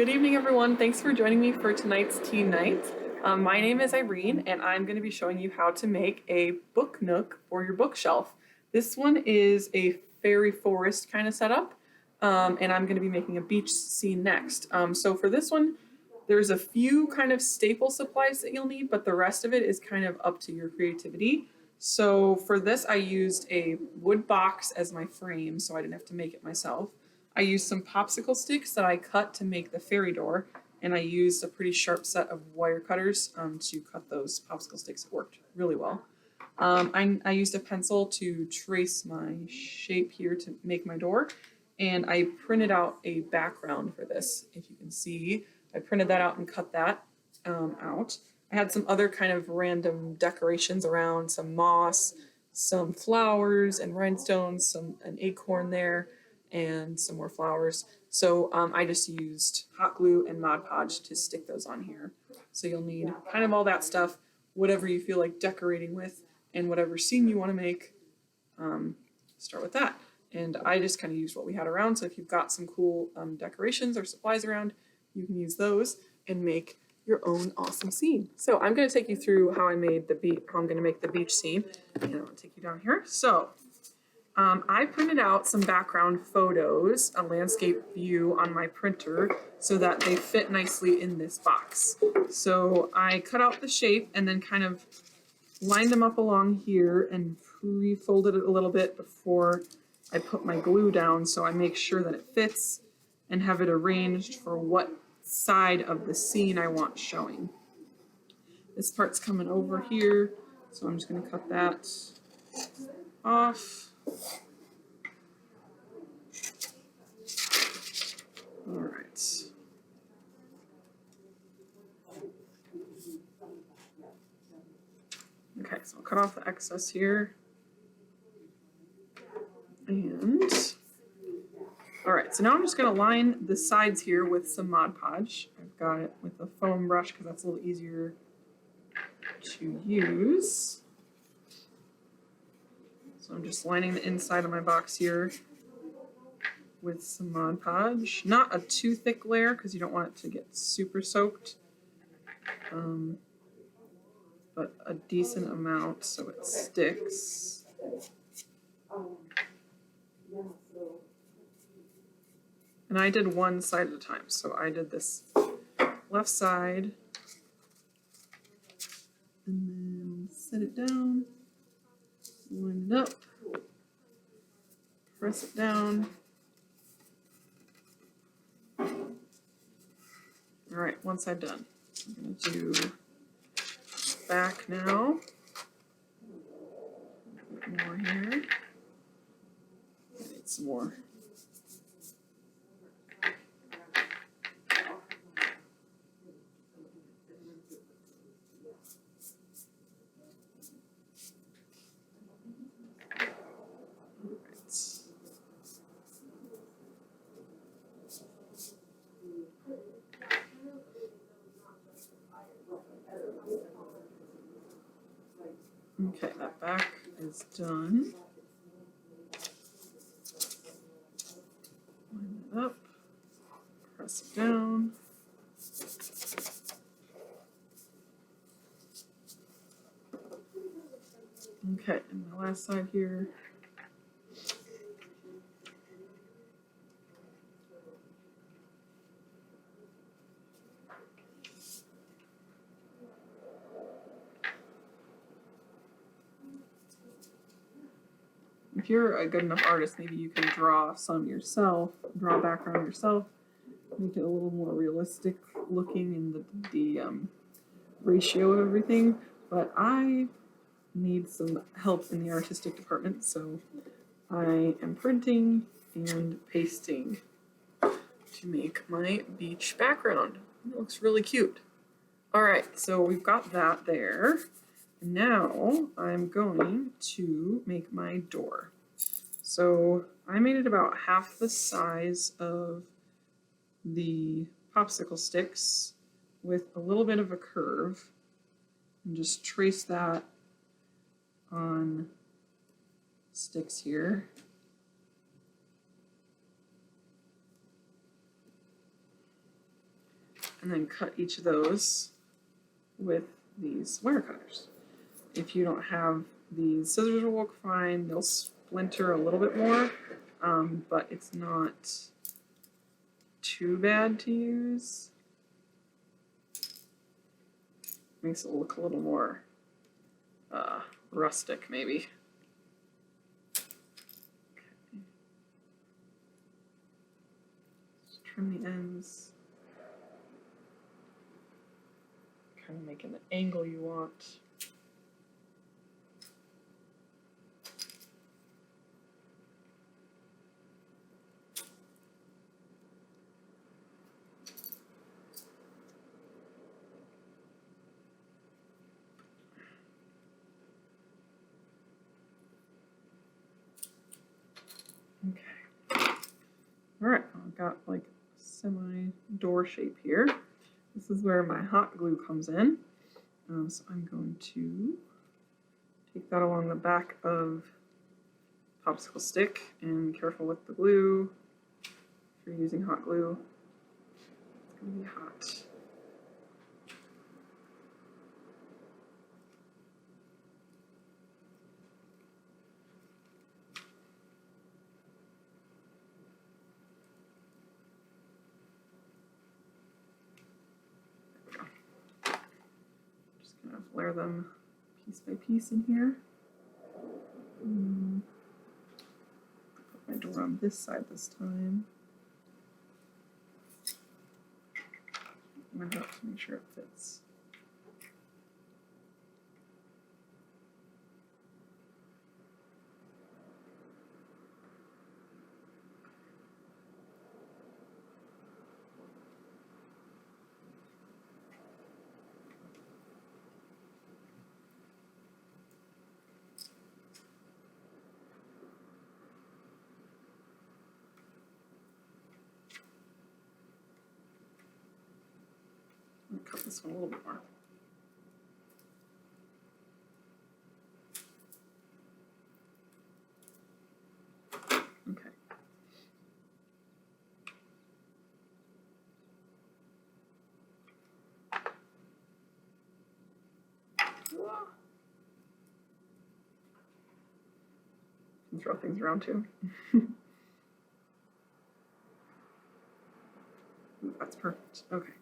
Good evening, everyone. Thanks for joining me for tonight's tea night. My name is Irene, and I'm going to be showing you how to make a book nook for your bookshelf. This one is a fairy forest kind of setup, and I'm going to be making a beach scene next. So for this one, there's a few kind of staple supplies that you'll need, but the rest of it is kind of up to your creativity. So for this, I used a wood box as my frame, so I didn't have to make it myself. I used some popsicle sticks that I cut to make the fairy door, and I used a pretty sharp set of wire cutters to cut those popsicle sticks. It worked really well. I used a pencil to trace my shape here to make my door, and I printed out a background for this. If you can see, I printed that out and cut that out. I had some other kind of random decorations around, some moss, some flowers and rhinestones, an acorn there, and some more flowers. So I just used hot glue and Mod Podge to stick those on here. So you'll need kind of all that stuff, whatever you feel like decorating with, and whatever scene you want to make, start with that. And I just kind of used what we had around. So if you've got some cool decorations or supplies around, you can use those and make your own awesome scene. So I'm going to take you through how I'm going to make the beach scene. And I'll take you down here. So I printed out some background photos, a landscape view on my printer so that they fit nicely in this box. So I cut out the shape and then kind of lined them up along here and pre-folded it a little bit before I put my glue down, so I make sure that it fits and have it arranged for what side of the scene I want showing. This part's coming over here, so I'm just going to cut that off. All right. Okay, so I'll cut off the excess here. And all right, so now I'm just going to line the sides here with some Mod Podge. I've got it with a foam brush because that's a little easier to use. So I'm just lining the inside of my box here with some Mod Podge. Not a too thick layer because you don't want it to get super soaked, but a decent amount so it sticks. And I did one side at a time, so I did this left side and then set it down, line it up, press it down. All right, one side done. I'm going to do back now. A bit more here. I need some more. Okay, that back is done. Line it up, press it down. Okay, and the last side here. If you're a good enough artist, maybe you can draw some yourself, draw a background yourself, make it a little more realistic looking in the ratio of everything. But I need some help in the artistic department, so I am printing and pasting to make my beach background. It looks really cute. All right, so we've got that there. Now I'm going to make my door. So I made it about half the size of the popsicle sticks with a little bit of a curve, and just trace that on sticks here. and then cut each of those with these wire cutters. If you don't have these, scissors will work fine. They'll splinter a little bit more, but it's not too bad to use. Makes it look a little more rustic, maybe. Okay. Just trim the ends. Kind of making the angle you want. Okay. All right, I've got like a semi-door shape here. This is where my hot glue comes in. So I'm going to take that along the back of popsicle stick, and careful with the glue. If you're using hot glue, it's going to be hot. Layer them piece by piece in here. Put my door on this side this time. I'm going to have to make sure it fits. Cut this one a little bit more. Okay. Can throw things around too. Ooh, that's perfect. Okay.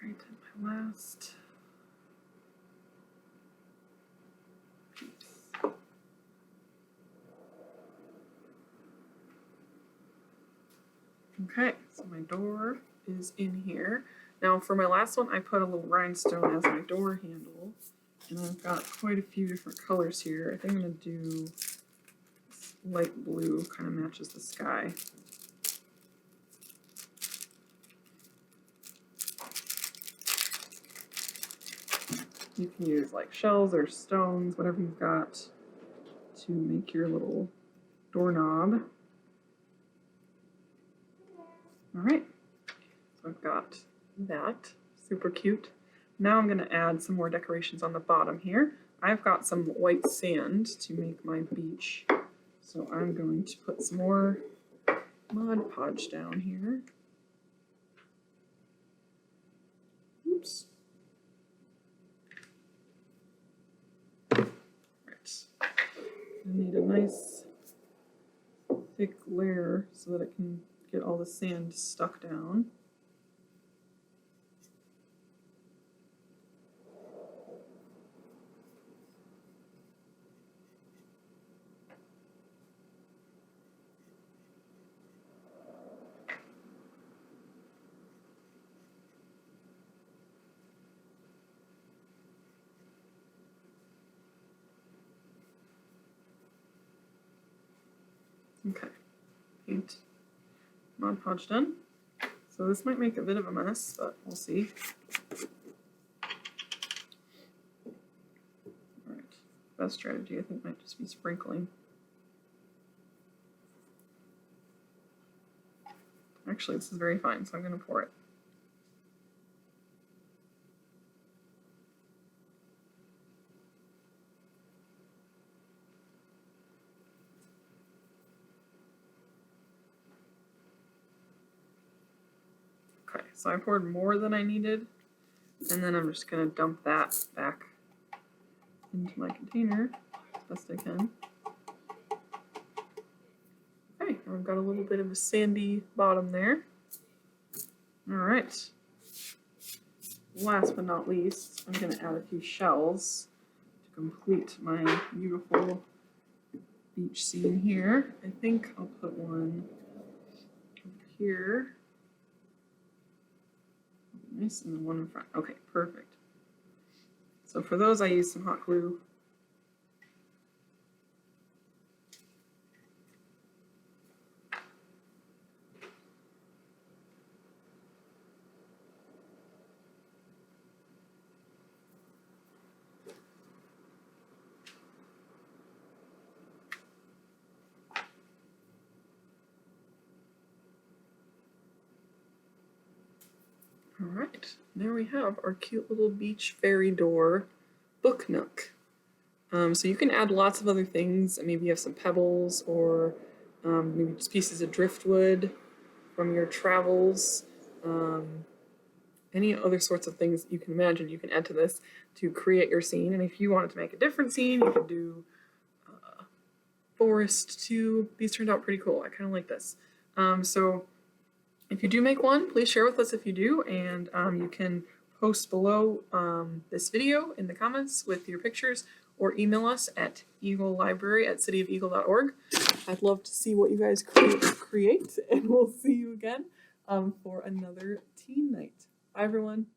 Right, and my last piece. Okay, so my door is in here. Now for my last one, I put a little rhinestone as my door handle, and I've got quite a few different colors here. I think I'm going to do this light blue, kind of matches the sky. You can use like shells or stones, whatever you've got, to make your little doorknob. All right, so I've got that, super cute. Now I'm going to add some more decorations on the bottom here. I've got some white sand to make my beach, so I'm going to put some more Mod Podge down here. Oops. I need a nice thick layer so that it can get all the sand stuck down. Okay, paint Mod Podge done. So this might make a bit of a mess, but we'll see. All right, best strategy I think might just be sprinkling. Actually, this is very fine, so I'm going to pour it. Okay, so I poured more than I needed, and then I'm just going to dump that back into my container as best I can. Okay, I've got a little bit of a sandy bottom there. All right. Last but not least, I'm going to add a few shells to complete my beautiful beach scene here. I think I'll put one up here. Nice, and then one in front. Okay, perfect. So for those, I use some hot glue. All right, there we have our cute little beach fairy door book nook. So you can add lots of other things. Maybe you have some pebbles or maybe just pieces of driftwood from your travels. Any other sorts of things that you can imagine you can add to this to create your scene. And if you wanted to make a different scene, you could do forest too. These turned out pretty cool. I kind of like this. So if you do make one, please share with us if you do, and you can post below this video in the comments with your pictures, or email us at eaglelibrary@cityofeagle.org. I'd love to see what you guys create, and we'll see you again for another teen night. Bye, everyone.